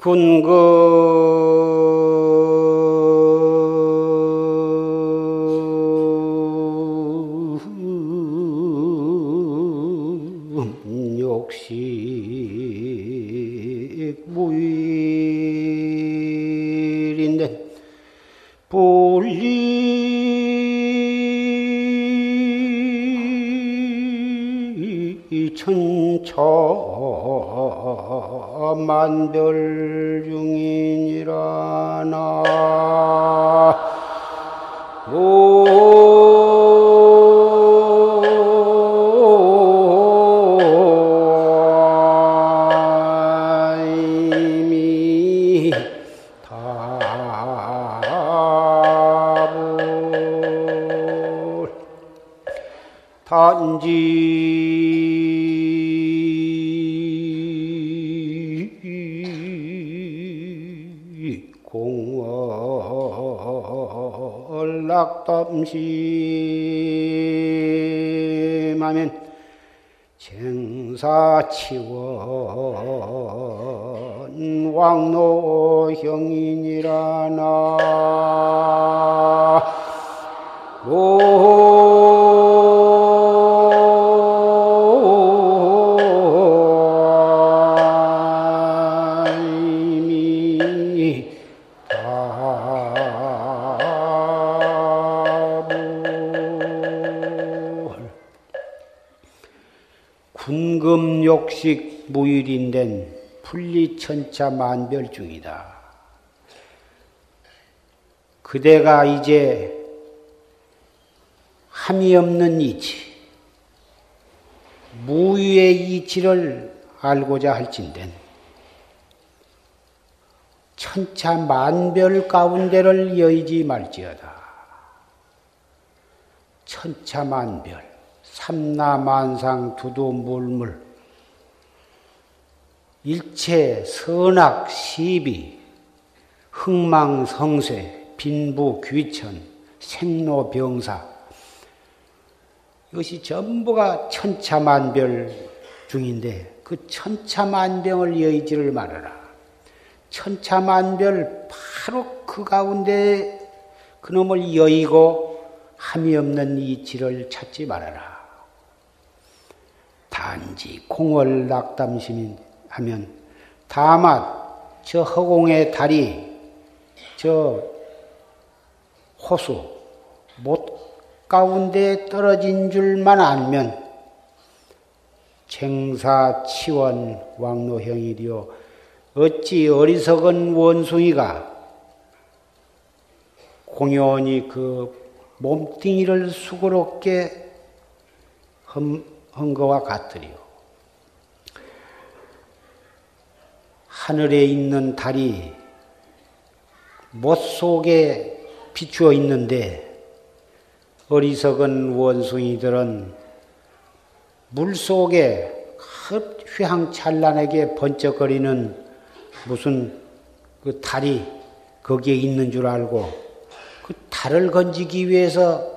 군금 욕식 무일인데 불리 천차 만별 중이니라 나 이미 답을 단지 공월락담심하면 생사치원 왕노형이니라 나 이미 답을 군금욕식 무일인된 분리천차 만별중이다. 그대가 이제 함이 없는 이치, 무유의 이치를 알고자 할진된 천차 만별 가운데를 여의지 말지어다. 천차 만별, 삼라만상 두두물물, 일체 선악 시비, 흥망성쇠, 빈부귀천, 생로병사, 이것이 전부가 천차만별 중인데 그 천차만병을 여의지를 말아라. 천차만별 바로 그 가운데 그놈을 여의고 함이 없는 이치를 찾지 말아라. 단지 공월락담심이 하면 다만 저 허공의 달이 저 호수 못 가운데 떨어진 줄만 알면 생사치원 왕노형이리요 어찌 어리석은 원숭이가 공연히 그 몸뚱이를 수고롭게 한 것과 같으리요. 하늘에 있는 달이 못 속에 비추어 있는데 어리석은 원숭이들은 물 속에 휘황찬란하게 번쩍거리는 무슨 그 달이 거기에 있는 줄 알고 그 달을 건지기 위해서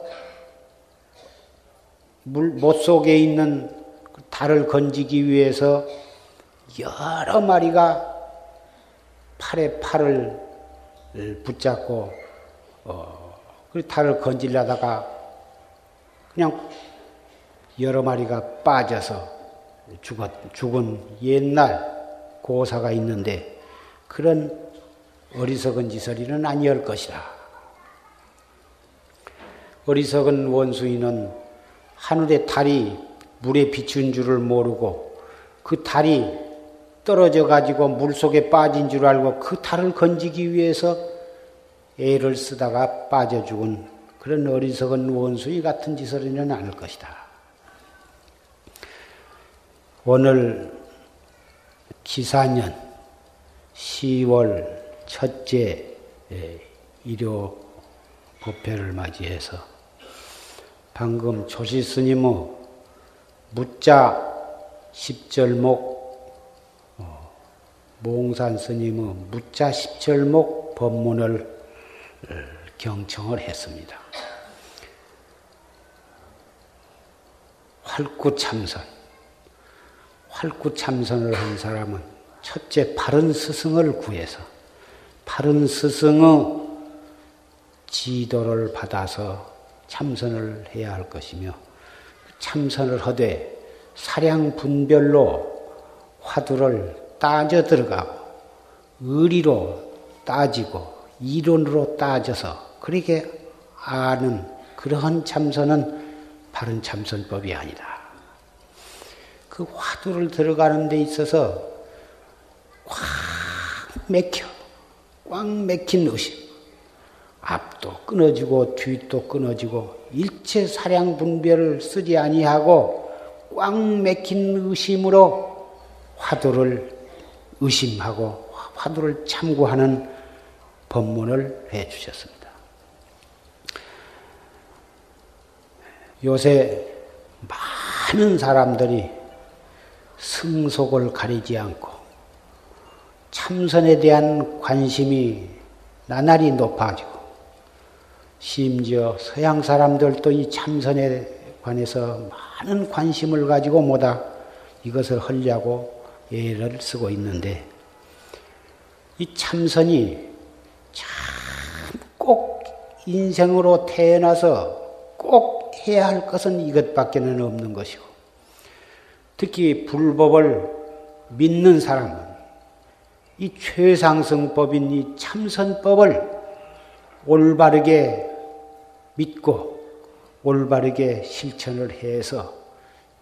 못 속에 있는 그 달을 건지기 위해서 여러 마리가 팔에 팔을 붙잡고 그 달을 건지려다가 그냥 여러 마리가 빠져서 죽은 옛날 고사가 있는데 그런 어리석은 짓거리는 아니할 것이다. 어리석은 원숭이는 하늘의 달이 물에 비춘 줄을 모르고 그 달이 떨어져 가지고 물속에 빠진 줄 알고 그 달을 건지기 위해서 애를 쓰다가 빠져 죽은 그런 어리석은 원숭이 같은 짓거리는 않을 것이다. 오늘 기사년 10월 첫째 일요 법회를 맞이해서 방금 조시 스님의 무자 10절목 몽산 스님의 무자 10절목 법문을 경청을 했습니다. 활구참선. 활구참선을 한 사람은 첫째 바른 스승을 구해서 바른 스승의 지도를 받아서 참선을 해야 할 것이며 참선을 하되 사량 분별로 화두를 따져 들어가고 의리로 따지고 이론으로 따져서 그렇게 아는 그러한 참선은 바른 참선법이 아니다. 그 화두를 들어가는 데 있어서 꽉 막힌 의심. 앞도 끊어지고 뒤도 끊어지고 일체 사량 분별을 쓰지 아니하고 꽉 막힌 의심으로 화두를 의심하고 화두를 참고하는 법문을 해 주셨습니다. 요새 많은 사람들이 승속을 가리지 않고 참선에 대한 관심이 나날이 높아지고 심지어 서양 사람들도 이 참선에 관해서 많은 관심을 가지고 뭐다 이것을 하려고 애를 쓰고 있는데 이 참선이 참 꼭 인생으로 태어나서 꼭 해야 할 것은 이것밖에는 없는 것이고 특히 불법을 믿는 사람은 이 최상승법인 이 참선법을 올바르게 믿고 올바르게 실천을 해서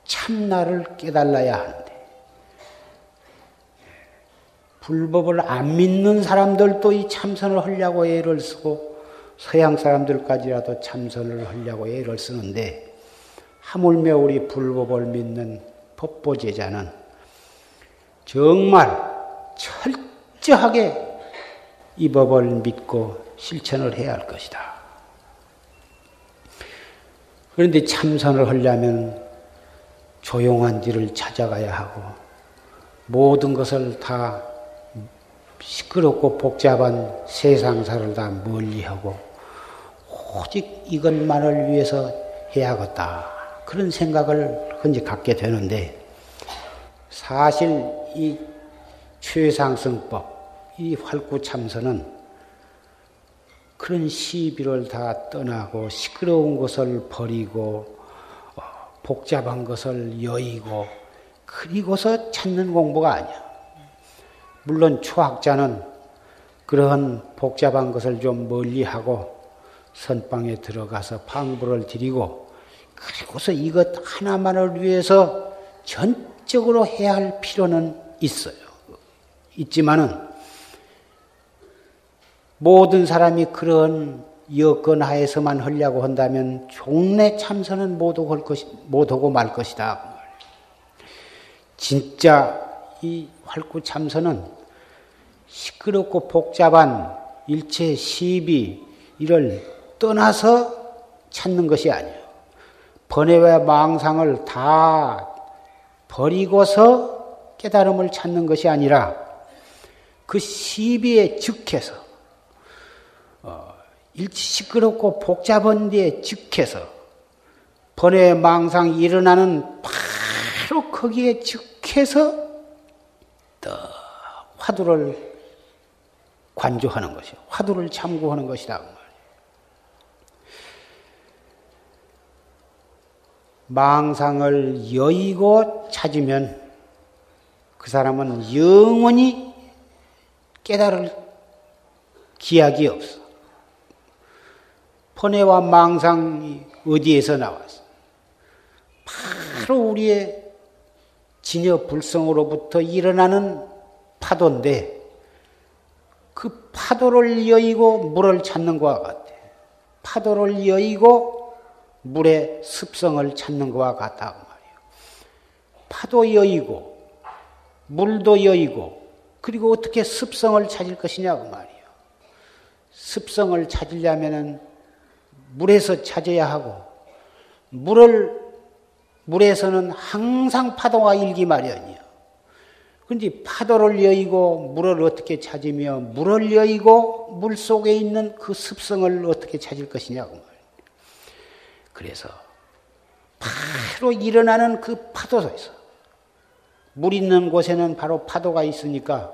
참나를 깨달아야 하는데 불법을 안 믿는 사람들도 이 참선을 하려고 애를 쓰고 서양 사람들까지라도 참선을 하려고 애를 쓰는데 하물며 우리 불법을 믿는 법보제자는 정말 철저하게 이 법을 믿고 실천을 해야 할 것이다. 그런데 참선을 하려면 조용한 데를 찾아가야 하고 모든 것을 다 시끄럽고 복잡한 세상사를 다 멀리하고 오직 이것만을 위해서 해야겠다. 그런 생각을 흔히 갖게 되는데 사실 이 최상승법, 이 활구참선은 그런 시비를 다 떠나고 시끄러운 것을 버리고 복잡한 것을 여의고 그리고서 찾는 공부가 아니야. 물론 초학자는 그러한 복잡한 것을 좀 멀리하고 선방에 들어가서 방부를 드리고 그리고서 이것 하나만을 위해서 전적으로 해야 할 필요는 있어요. 있지만은 모든 사람이 그런 여건 하에서만 하려고 한다면 종래 참선은 못하고 말 것이다. 진짜 이 활구참선은 시끄럽고 복잡한 일체 시비 이를 떠나서 찾는 것이 아니에요. 번뇌와 망상을 다 버리고서 깨달음을 찾는 것이 아니라 그 시비에 즉해서 일체 시끄럽고 복잡한 데에 즉해서 번뇌 망상이 일어나는 바로 거기에 즉해서 화두를 관조하는 것이요. 화두를 참고하는 것이다. 망상을 여의고 찾으면 그 사람은 영원히 깨달을 기약이 없어. 번뇌와 망상이 어디에서 나왔어? 바로 우리의 진여 불성으로부터 일어나는 파도인데 그 파도를 여의고 물을 찾는 것과 같아. 파도를 여의고 물의 습성을 찾는 것과 같다고 말이에요. 파도 여의고 물도 여의고 그리고 어떻게 습성을 찾을 것이냐고 말이에요. 습성을 찾으려면은 물에서 찾아야 하고 물에서는 항상 파도가 일기 마련이에요. 그런데 파도를 여의고 물을 어떻게 찾으며 물을 여의고 물 속에 있는 그 습성을 어떻게 찾을 것이냐고 말이에요. 그래서 바로 일어나는 그 파도 속에서 물 있는 곳에는 바로 파도가 있으니까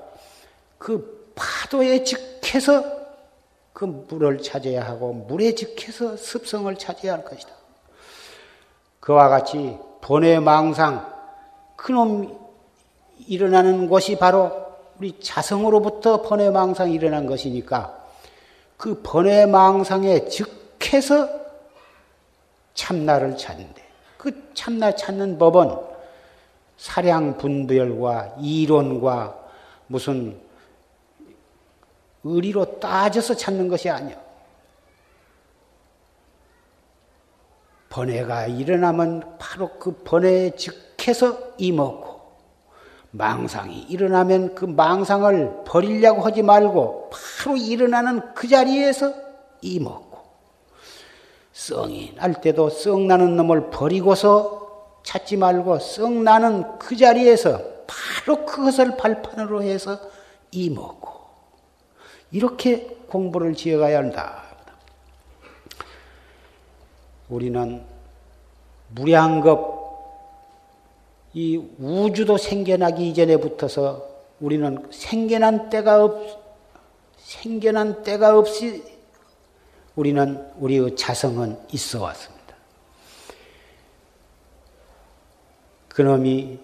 그 파도에 직해서 그 물을 찾아야 하고 물에 직해서 습성을 찾아야 할 것이다. 그와 같이 번외망상 그놈 일어나는 것이 바로 우리 자성으로부터 번외망상이 일어난 것이니까 그 번외망상에 즉해서 참나를 찾는데 그 참나 찾는 법은 사량분별과 이론과 무슨 의리로 따져서 찾는 것이 아니야. 번뇌가 일어나면 바로 그 번뇌에 즉해서 이먹고 망상이 일어나면 그 망상을 버리려고 하지 말고 바로 일어나는 그 자리에서 이먹고 썽이 날 때도 썽 나는 놈을 버리고서 찾지 말고 썽 나는 그 자리에서 바로 그것을 발판으로 해서 이먹고 이렇게 공부를 지어가야 한다. 우리는 무량겁 이 우주도 생겨나기 이전에 붙어서 우리는 생겨난 때가 없이 우리는 우리의 자성은 있어 왔습니다. 그놈이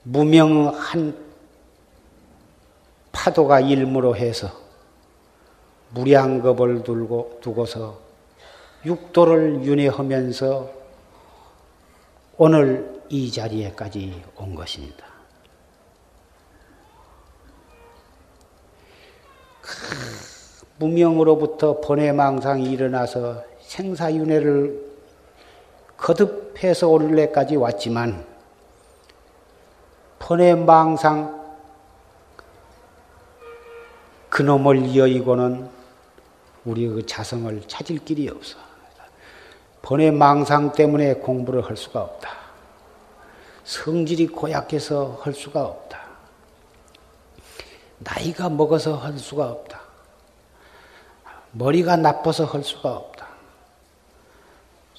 무명한 파도가 일무로 해서 무량겁을 두고서 육도를 윤회하면서 오늘 이 자리에까지 온 것입니다. 무명으로부터 번뇌망상이 일어나서 생사윤회를 거듭해서 오늘날까지 왔지만 번뇌망상 그놈을 여의고는 우리의 자성을 찾을 길이 없어. 번뇌망상 때문에 공부를 할 수가 없다. 성질이 고약해서 할 수가 없다. 나이가 먹어서 할 수가 없다. 머리가 나빠서 할 수가 없다.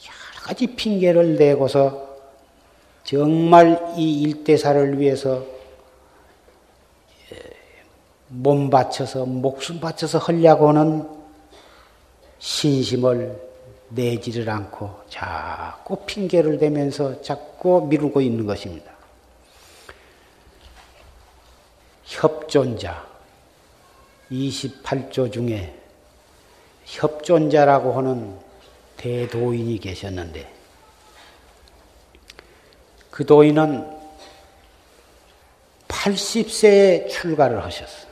여러 가지 핑계를 내고서 정말 이 일대사를 위해서 몸 바쳐서 목숨 바쳐서 하려고는 신심을 내지를 않고 자꾸 핑계를 대면서 자꾸 미루고 있는 것입니다. 협존자 28조 중에 협존자라고 하는 대도인이 계셨는데 그 도인은 80세에 출가를 하셨어요.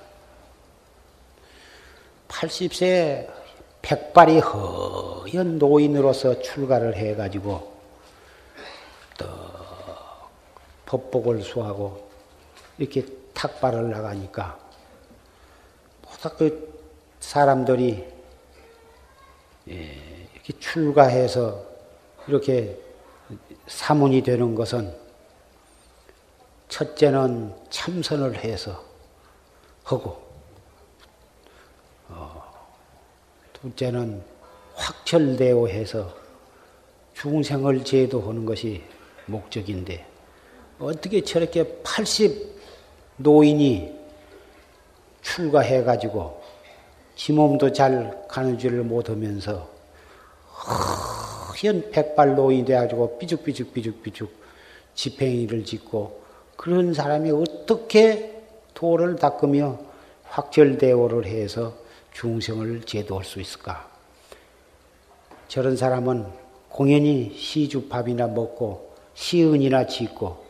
80세에 백발이 허연 노인으로서 출가를 해가지고 또 법복을 수하고 이렇게 탁발을 나가니까 모두 그 사람들이 이렇게 출가해서 이렇게 사문이 되는 것은 첫째는 참선을 해서 하고 둘째는 확철대오해서 중생을 제도하는 것이 목적인데 어떻게 저렇게 80 노인이 출가해가지고 지 몸도 잘 가누지를 못하면서 허연 백발 노인이 돼가지고 삐죽삐죽 지팽이를 짓고 그런 사람이 어떻게 도를 닦으며 확철대오를 해서 중생을 제도할 수 있을까? 저런 사람은 공연히 시주밥이나 먹고 시은이나 짓고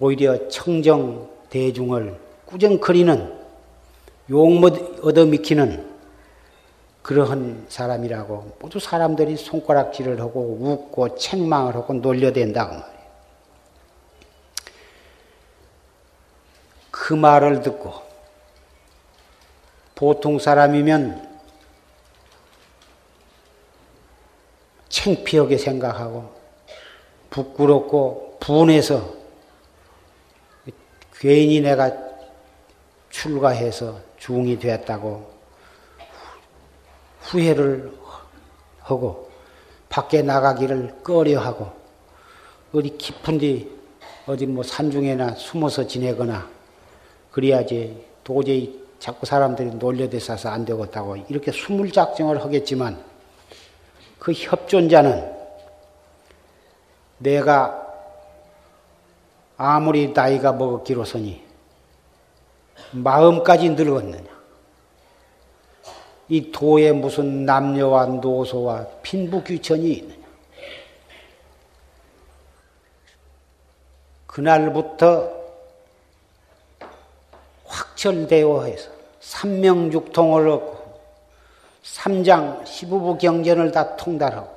오히려 청정 대중을 꾸정거리는 욕 얻어미키는 그러한 사람이라고 모두 사람들이 손가락질을 하고 웃고 책망을 하고 놀려댄다고 말이에요. 그 말을 듣고 보통 사람이면 창피하게 생각하고 부끄럽고 분해서 괜히 내가 출가해서 중이 되었다고 후회를 하고 밖에 나가기를 꺼려하고 어디 깊은데 어디 뭐 산중에나 숨어서 지내거나 그래야지 도저히 자꾸 사람들이 놀려대서서 안 되겠다고 이렇게 숨을 작정을 하겠지만 그 협존자는 내가 아무리 나이가 먹었기로서니 마음까지 늙었느냐. 이 도에 무슨 남녀와 노소와 빈부귀천이 있느냐. 그날부터 확철되어 해서 삼명육통을 얻고 삼장 시부부 경전을 다 통달하고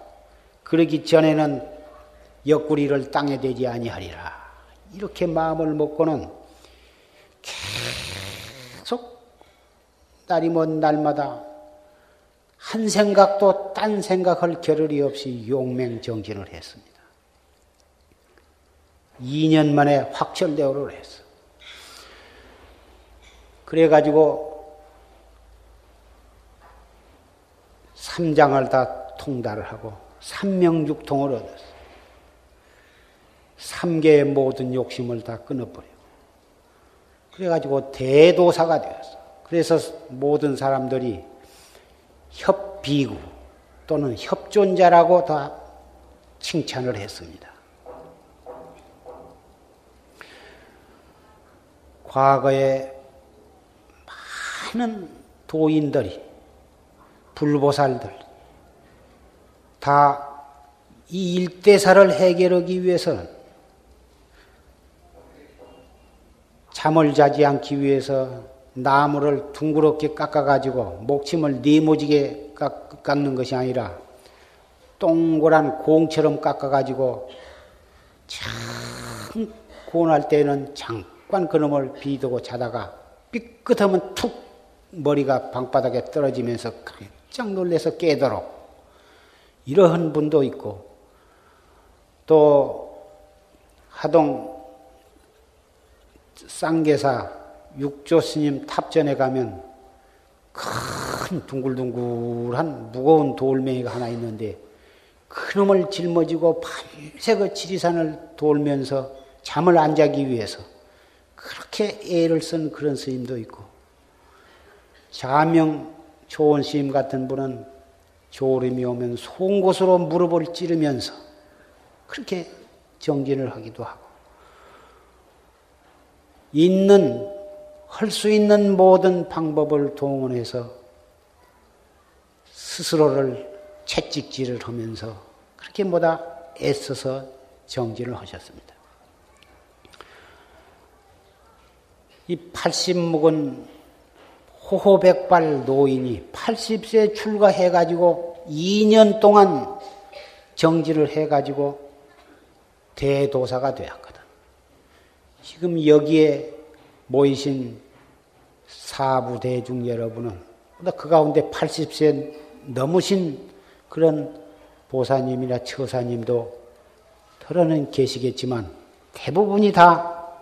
그러기 전에는 옆구리를 땅에 대지 아니하리라. 이렇게 마음을 먹고는 계속 날이 먼 날마다 한 생각도 딴 생각할 겨를이 없이 용맹정진을 했습니다. 2년 만에 확철대오를 했어. 그래가지고 삼장을 다 통달을 하고 삼명육통을 얻었어. 3개의 모든 욕심을 다 끊어버리고 그래가지고 대도사가 되었어. 그래서 모든 사람들이 협비구 또는 협존자라고 다 칭찬을 했습니다. 과거에 많은 도인들이 불보살들 다 이 일대사를 해결하기 위해서는 잠을 자지 않기 위해서 나무를 둥그렇게 깎아가지고 목침을 네모지게 깎는 것이 아니라 동그란 공처럼 깎아가지고 참 고운할 때는 잠깐 그놈을 비두고 자다가 삐끗하면 툭 머리가 방바닥에 떨어지면서 깜짝 놀라서 깨도록 이러한 분도 있고 또 하동 쌍계사 육조 스님 탑전에 가면 큰 둥글둥글한 무거운 돌멩이가 하나 있는데 그놈을 짊어지고 밤새 그 지리산을 돌면서 잠을 안 자기 위해서 그렇게 애를 쓴 그런 스님도 있고 자명 조원 스님 같은 분은 졸음이 오면 송곳으로 무릎을 찌르면서 그렇게 정진을 하기도 하고 할 수 있는 모든 방법을 동원해서 스스로를 채찍질을 하면서 그렇게 뭐다 애써서 정진을 하셨습니다. 이 80묵은 호호백발 노인이 80세에 출가해가지고 2년 동안 정진을 해가지고 대도사가 되었거든. 지금 여기에 모이신 사부대중 여러분은 그 가운데 80세 넘으신 그런 보사님이나 처사님도 털어는 계시겠지만 대부분이 다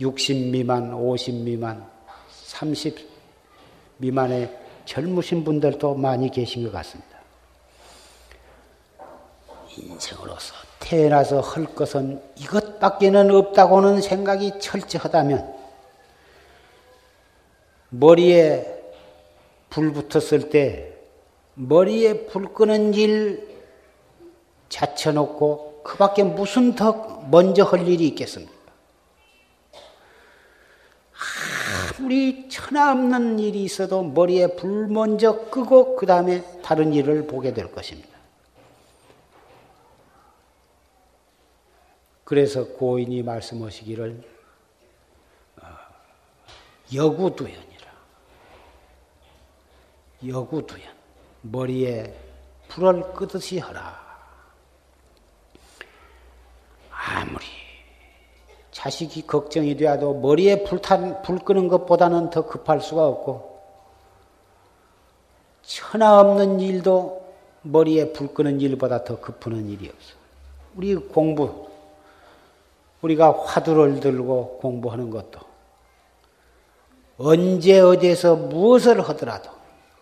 60 미만, 50 미만, 30 미만의 젊으신 분들도 많이 계신 것 같습니다. 인생으로서 태어나서 할 것은 이것밖에는 없다고는 생각이 철저하다면 머리에 불 붙었을 때 머리에 불 끄는 일 자쳐놓고 그 밖에 무슨 더 먼저 할 일이 있겠습니까? 아무리 천하없는 일이 있어도 머리에 불 먼저 끄고 그 다음에 다른 일을 보게 될 것입니다. 그래서 고인이 말씀하시기를 여구두연이라. 여구두연. 머리에 불을 끄듯이 하라. 아무리 자식이 걱정이 되어도 머리에 불 끄는 것보다는 더 급할 수가 없고 천하 없는 일도 머리에 불 끄는 일보다 더 급한 일이 없어. 우리 우리가 화두를 들고 공부하는 것도 언제 어디에서 무엇을 하더라도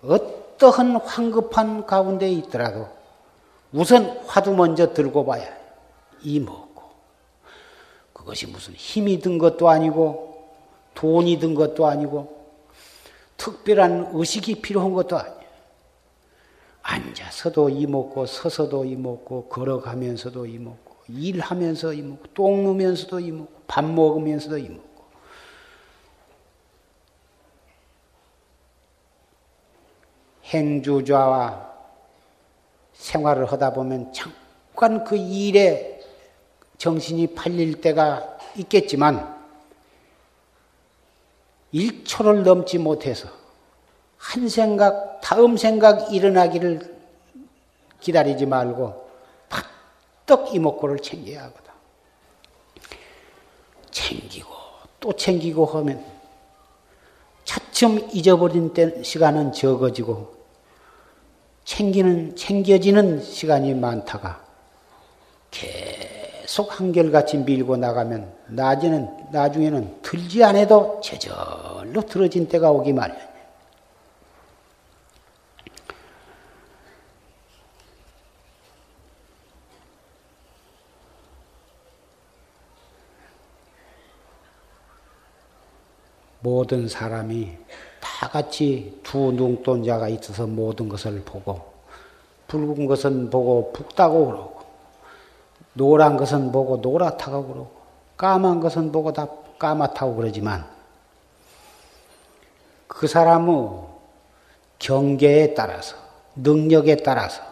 어떠한 황급한 가운데 있더라도 우선 화두 먼저 들고 봐야 해요. 이먹고 그것이 무슨 힘이 든 것도 아니고 돈이 든 것도 아니고 특별한 의식이 필요한 것도 아니에요. 앉아서도 이먹고 서서도 이먹고 걸어가면서도 이먹고 일하면서 이먹고 똥 누면서도 이먹고 밥 먹으면서도 이먹고 행주좌와 생활을 하다 보면 잠깐 그 일에 정신이 팔릴 때가 있겠지만 1초를 넘지 못해서 한 생각, 다음 생각 일어나기를 기다리지 말고 팍떡 이목구를 챙겨야 하거든. 챙기고 또 챙기고 하면 차츰 잊어버린 시간은 적어지고 챙겨지는 시간이 많다가 계속 한결같이 밀고 나가면 나중에는 들지 않아도 제절로 들어진 때가 오기 마련이에요. 모든 사람이 다 같이 두 눈동자가 있어서 모든 것을 보고 붉은 것은 보고 붉다고 그러고 노란 것은 보고 노랗다고 그러고 까만 것은 보고 다 까맣다고 그러지만 그 사람의 경계에 따라서 능력에 따라서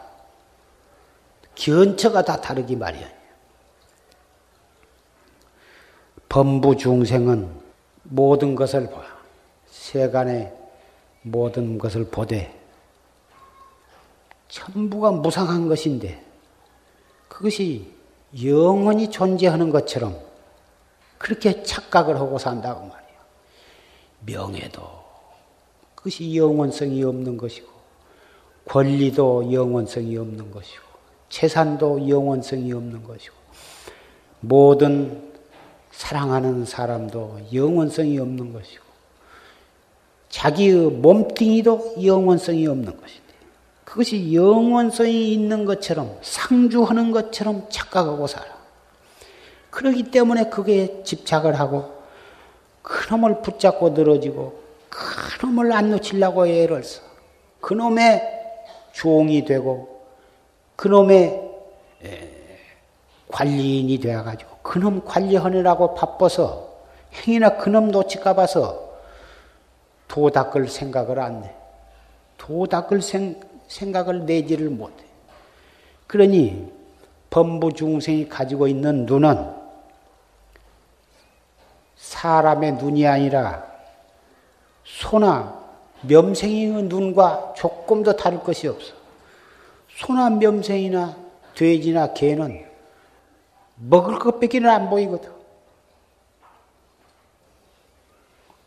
견처가 다 다르기 마련이에요. 범부 중생은 모든 것을 봐. 세간의 모든 것을 보되 전부가 무상한 것인데 그것이 영원히 존재하는 것처럼 그렇게 착각을 하고 산다고 말이에요. 명예도 그것이 영원성이 없는 것이고 권리도 영원성이 없는 것이고 재산도 영원성이 없는 것이고 모든 사랑하는 사람도 영원성이 없는 것이고 자기의 몸뚱이도 영원성이 없는 것인데 그것이 영원성이 있는 것처럼 상주하는 것처럼 착각하고 살아. 그렇기 때문에 그게 집착을 하고 그놈을 붙잡고 늘어지고 그놈을 안 놓치려고 애를 써. 그놈의 종이 되고 그놈의 관리인이 되어가지고 그놈 관리하느라고 바빠서 행이나 그놈 놓칠까 봐서 도 닦을 생각을 안 내. 도 닦을 생각을 내지를 못해. 그러니 범부 중생이 가지고 있는 눈은 사람의 눈이 아니라 소나 뼘생이의 눈과 조금 더 다를 것이 없어. 소나 뼘생이나 돼지나 개는 먹을 것밖에는 안 보이거든.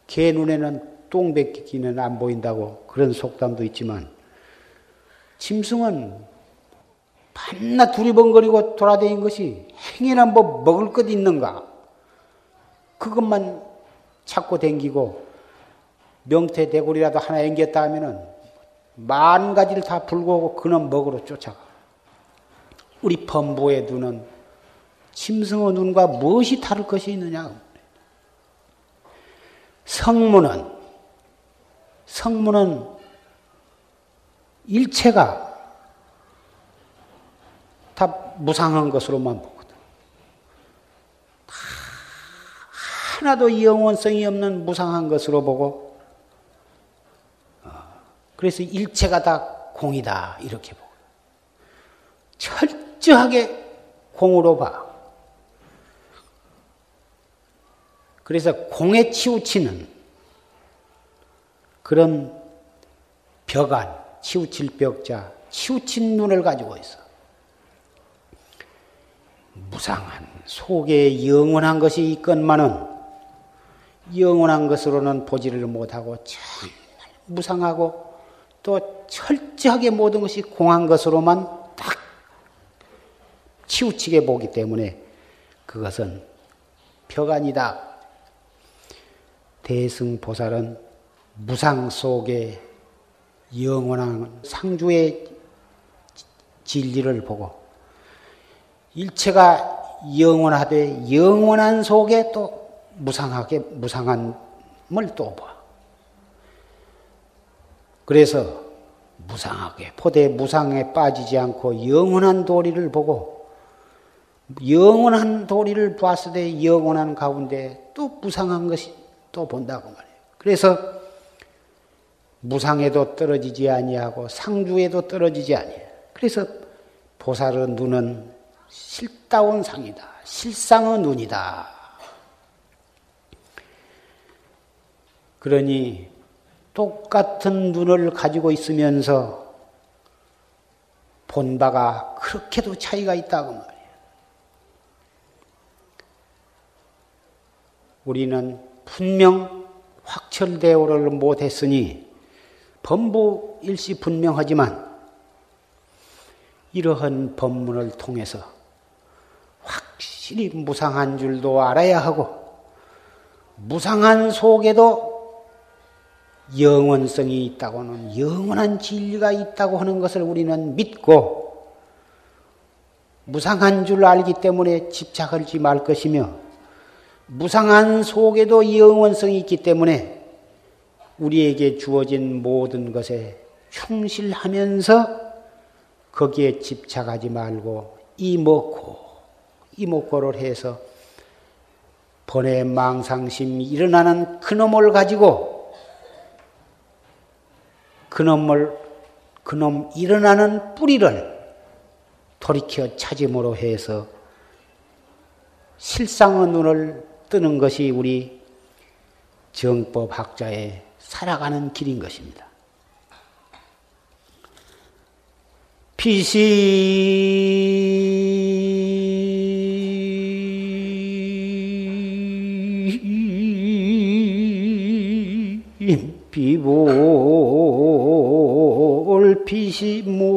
개 눈에는 똥밖에는 안 보인다고 그런 속담도 있지만 짐승은 밤낮 두리번거리고 돌아다닌 것이 행여나 뭐 먹을 것 있는가 그것만 찾고 댕기고 명태대구리라도 하나 앵겼다 하면은 만 가지를 다 불고오고 그놈 먹으러 쫓아가. 우리 범부의 눈은 짐승의 눈과 무엇이 다를 것이 있느냐. 성문은 일체가 다 무상한 것으로만 보거든. 하나도 영원성이 없는 무상한 것으로 보고 그래서 일체가 다 공이다 이렇게 보고 철저하게 공으로 봐. 그래서 공에 치우치는 그런 벽안, 치우칠 벽자, 치우친 눈을 가지고 있어. 무상한 속에 영원한 것이 있건만은 영원한 것으로는 보지를 못하고 정말 무상하고 또 철저하게 모든 것이 공한 것으로만 딱 치우치게 보기 때문에 그것은 벽안이다. 대승보살은 무상 속에 영원한 상주의 진리를 보고 일체가 영원하되 영원한 속에 또 무상함을 또 봐. 그래서 무상하게 포대 무상에 빠지지 않고 영원한 도리를 보고 영원한 도리를 봤을 때 영원한 가운데 또 무상한 것이 또 본다고 말해요. 그래서 무상에도 떨어지지 아니하고 상주에도 떨어지지 아니해요. 그래서 보살의 눈은 실다운 상이다. 실상의 눈이다. 그러니 똑같은 눈을 가지고 있으면서 본 바가 그렇게도 차이가 있다고 말이에요. 우리는 분명 확철대오를 못했으니 범부 일시분명하지만 이러한 법문을 통해서 확실히 무상한 줄도 알아야 하고 무상한 속에도 영원성이 있다고는 영원한 진리가 있다고 하는 것을 우리는 믿고 무상한 줄 알기 때문에 집착하지 말 것이며 무상한 속에도 영원성이 있기 때문에 우리에게 주어진 모든 것에 충실하면서 거기에 집착하지 말고 이목고를 해서 번뇌 망상심이 일어나는 그놈을 가지고 그놈 일어나는 뿌리를 돌이켜 찾음으로 해서 실상의 눈을 뜨는 것이 우리 정법학자의 살아가는 길인 것입니다. 비볼 빛이 모른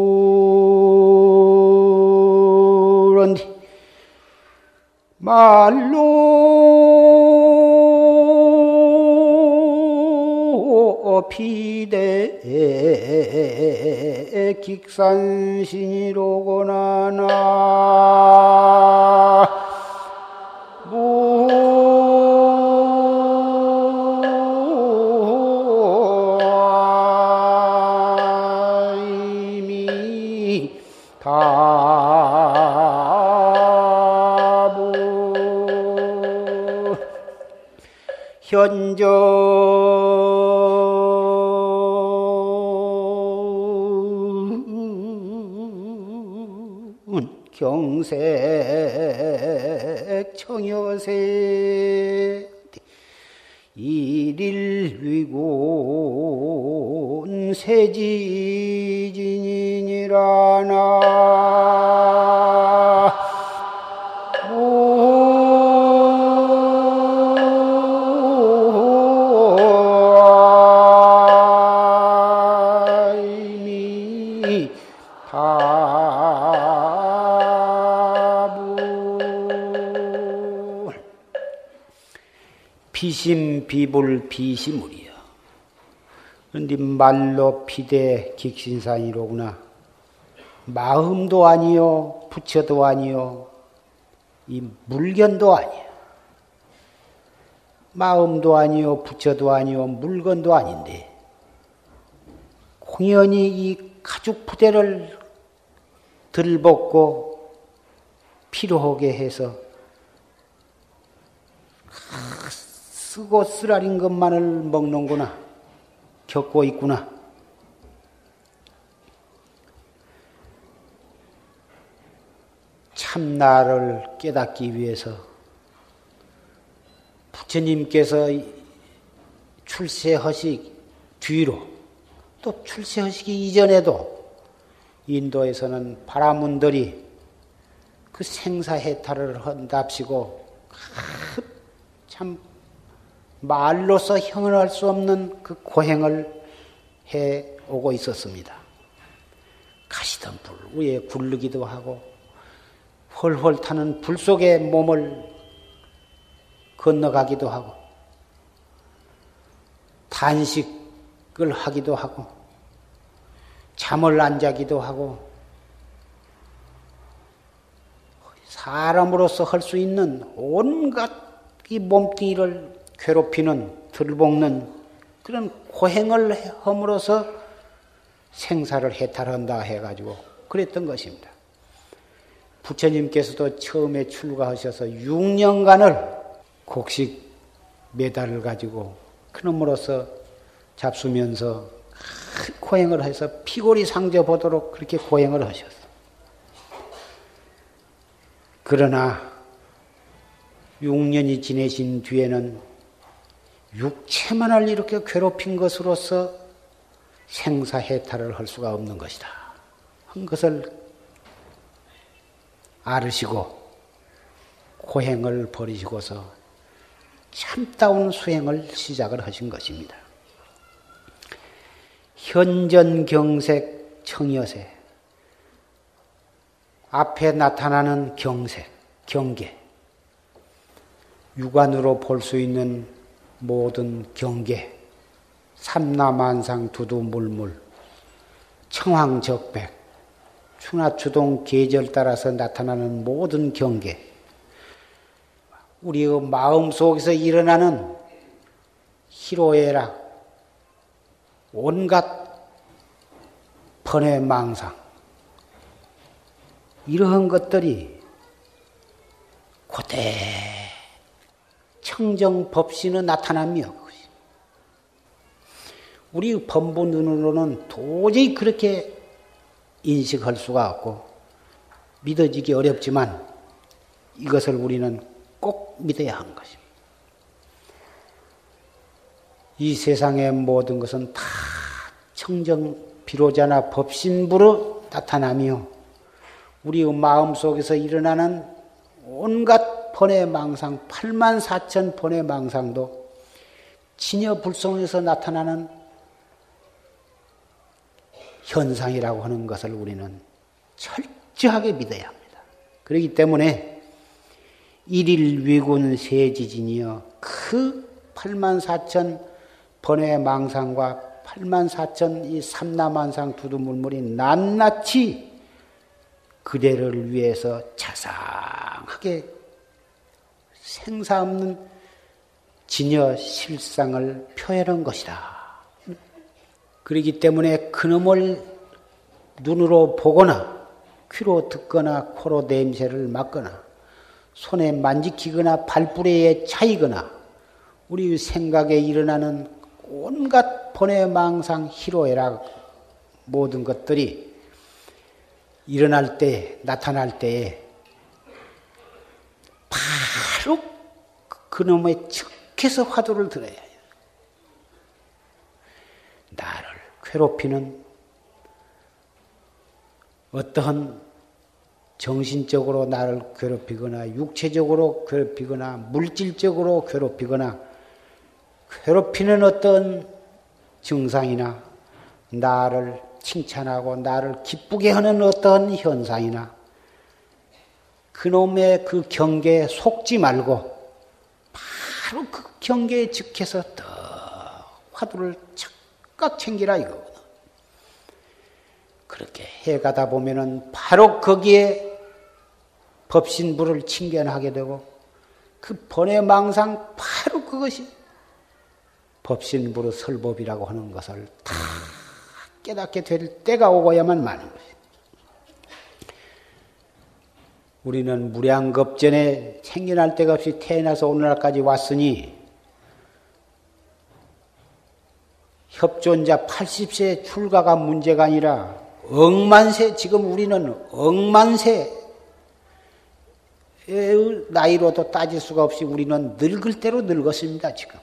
말로 피대 긱산신이로구나 나 현전 경색 청여세 일일 위군 세지진이니라 나 비심비불 비시물이야. 그런데 말로 피대 긱신산이로구나. 마음도 아니요, 부처도 아니요, 이 물건도 아니야. 마음도 아니요, 부처도 아니요, 물건도 아닌데 공연히 이 가죽 부대를 들벗고 피로하게 해서 쓰고 쓰라린 것만을 먹는구나. 겪고 있구나. 참나를 깨닫기 위해서 부처님께서 출세하시기 뒤로 또 출세하시기 이전에도 인도에서는 바라문들이 그 생사해탈을 한답시고 참 말로서 형언할 수 없는 그 고행을 해 오고 있었습니다. 가시던 불 위에 굴르기도 하고 헐헐 타는 불 속에 몸을 건너가기도 하고 단식을 하기도 하고 잠을 안 자기도 하고 사람으로서 할 수 있는 온갖 이 몸뚱이를 괴롭히는 들볶는 그런 고행을 함으로써 생사를 해탈한다 해가지고 그랬던 것입니다. 부처님께서도 처음에 출가하셔서 6년간을 곡식 메달을 가지고 그놈으로써 잡수면서 고행을 해서 피골이 상저 보도록 그렇게 고행을 하셨어. 그러나 6년이 지내신 뒤에는 육체만을 이렇게 괴롭힌 것으로서 생사해탈을 할 수가 없는 것이다 한 것을 알으시고 고행을 버리시고서 참다운 수행을 시작을 하신 것입니다. 현전경색 청여세 앞에 나타나는 경색, 경계 육안으로 볼 수 있는 모든 경계 삼라만상 두두물물 청황적백 추나추동 계절 따라서 나타나는 모든 경계 우리의 마음 속에서 일어나는 희로애락 온갖 번외망상 이러한 것들이 고대 청정법신의 나타남이요. 우리 범부 눈으로는 도저히 그렇게 인식할 수가 없고 믿어지기 어렵지만 이것을 우리는 꼭 믿어야 하는 것입니다. 이 세상의 모든 것은 다 청정 비로자나 법신부로 나타나며 우리의 마음속에서 일어나는 온갖 번외망상 84,000 번외망상도 진여불성에서 나타나는 현상이라고 하는 것을 우리는 철저하게 믿어야 합니다. 그렇기 때문에 일일위군 세지진이여 그 84,000 번외망상과 84,000 이 삼라만상 두두물물이 낱낱이 그대를 위해서 자상하게 생사 없는 진여 실상을 표현한 것이다. 그렇기 때문에 그놈을 눈으로 보거나 귀로 듣거나 코로 냄새를 맡거나 손에 만지키거나 발부레에 차이거나 우리 생각에 일어나는 온갖 번외망상 희로애락 모든 것들이 일어날 때 나타날 때에 바로 그놈의 척해서 화두를 들어야 해요. 나를 괴롭히는 어떠한 정신적으로 나를 괴롭히거나 육체적으로 괴롭히거나 물질적으로 괴롭히거나 괴롭히는 어떤 증상이나 나를 칭찬하고 나를 기쁘게 하는 어떤 현상이나 그놈의 그 경계에 속지 말고 바로 그 경계에 즉해서 더 화두를 착각 챙기라 이거거든. 그렇게 해가다 보면은 바로 거기에 법신부를 칭견하게 되고 그 번외망상 바로 그것이 법신부의 설법이라고 하는 것을 다 깨닫게 될 때가 오고야만 마는 것이에요. 우리는 무량겁전에 생겨날 데가 없이 태어나서 오늘날까지 왔으니 협존자 80세 출가가 문제가 아니라 억만세, 지금 우리는 억만세의 나이로도 따질 수가 없이 우리는 늙을 대로 늙었습니다, 지금.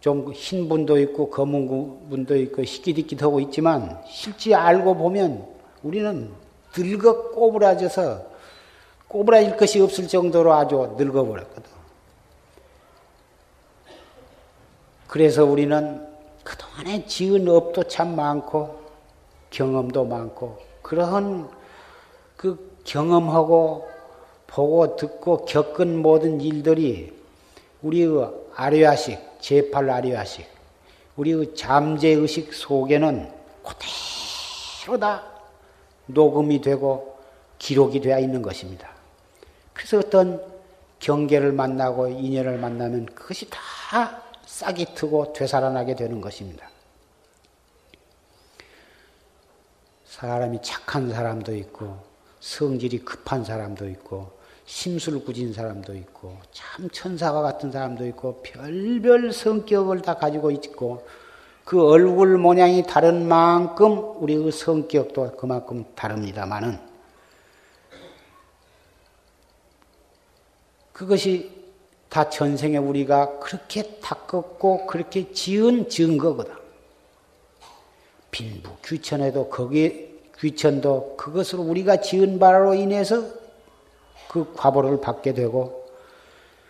좀 흰 분도 있고 검은 분도 있고 희끼디끼하고 있지만 실제 알고 보면 우리는 늙어 꼬부라져서 꼬부라질 것이 없을 정도로 아주 늙어버렸거든. 그래서 우리는 그동안에 지은 업도 참 많고 경험도 많고 그러한 그 경험하고 보고 듣고 겪은 모든 일들이 우리의 아뢰야식, 제8아뢰야식, 우리의 잠재의식 속에는 그대로 다 녹음이 되고 기록이 되어 있는 것입니다. 그래서 어떤 경계를 만나고 인연을 만나면 그것이 다 싹이 트고 되살아나게 되는 것입니다. 사람이 착한 사람도 있고 성질이 급한 사람도 있고 심술궂은 사람도 있고 참 천사와 같은 사람도 있고 별별 성격을 다 가지고 있고 그 얼굴 모양이 다른 만큼 우리의 성격도 그만큼 다릅니다마는 그것이 다 전생에 우리가 그렇게 닦았고 그렇게 지은 증거거든. 빈부 귀천에도 귀천도 그것으로 우리가 지은 바로 인해서 그 과보를 받게 되고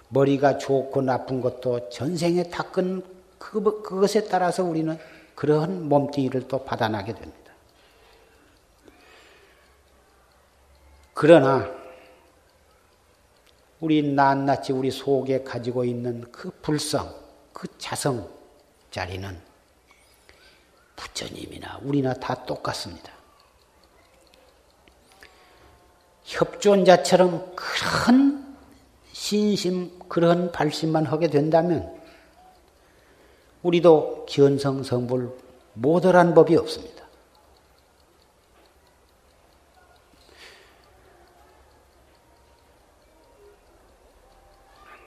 머리가 좋고 나쁜 것도 전생에 닦은 그것에 따라서 우리는 그러한 몸뚱이를 또 받아나게 됩니다. 그러나 우리 낱낱이 우리 속에 가지고 있는 그 불성, 그 자성 자리는 부처님이나 우리나 다 똑같습니다. 협존자처럼 그런 신심, 그런 발심만 하게 된다면 우리도 견성성불 못할 법이 없습니다.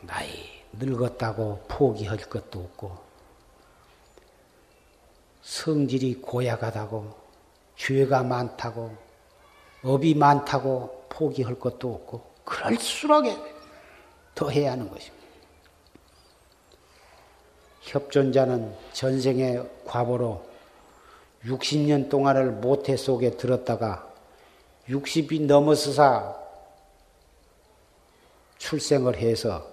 나이 늙었다고 포기할 것도 없고 성질이 고약하다고 죄가 많다고 업이 많다고 포기할 것도 없고 그럴수록 더 해야 하는 것입니다. 협존자는 전생의 과보로 60년 동안을 모태 속에 들었다가 60이 넘어서서 출생을 해서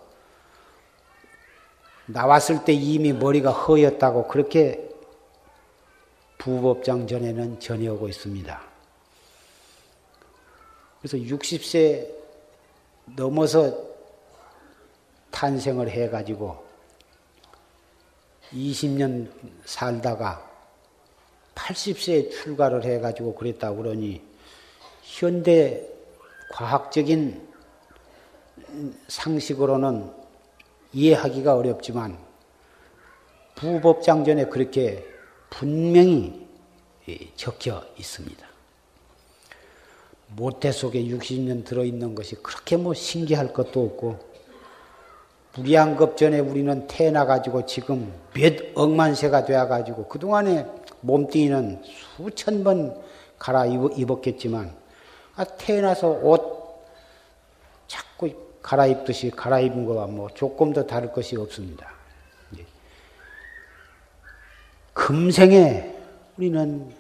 나왔을 때 이미 머리가 허였다고 그렇게 부법장 전에는 전해오고 있습니다. 그래서 60세 넘어서 탄생을 해가지고 20년 살다가 80세에 출가를 해가지고 그랬다고 그러니 현대 과학적인 상식으로는 이해하기가 어렵지만 부법장전에 그렇게 분명히 적혀 있습니다. 모태 속에 60년 들어있는 것이 그렇게 신기할 것도 없고 무량겁 전에 우리는 태어나가지고 지금 몇 억만 세가 되어가지고 그동안에 몸뚱이는 수천 번 갈아입었겠지만 태어나서 옷 자꾸 갈아입듯이 갈아입은 거와 조금도 다를 것이 없습니다. 금생에 우리는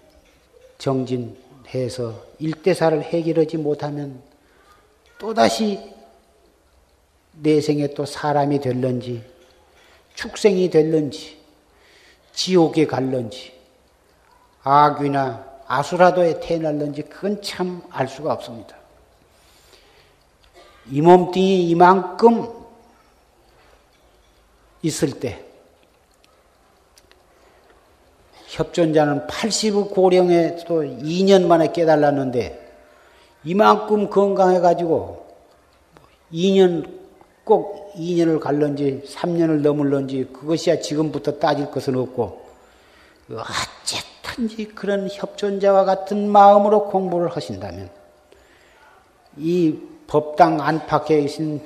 정진해서 일대사를 해결하지 못하면 또다시 내생에 또 사람이 될런지 축생이 될런지 지옥에 갈런지 악귀나 아수라도에 태어날런지 그건 참 알 수가 없습니다. 이 몸뚱이 이만큼 있을 때 협존자는 80의 고령에 또 2년 만에 깨달았는데 이만큼 건강해가지고 2년 꼭 2년을 갈런지 3년을 넘을런지 그것이야 지금부터 따질 것은 없고 어쨌든지 그런 협존자와 같은 마음으로 공부를 하신다면 이 법당 안팎에 계신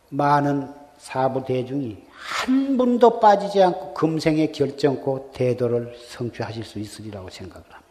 많은 사부 대중이 한 분도 빠지지 않고 금생에 결정코 대도를 성취하실 수 있으리라고 생각을 합니다.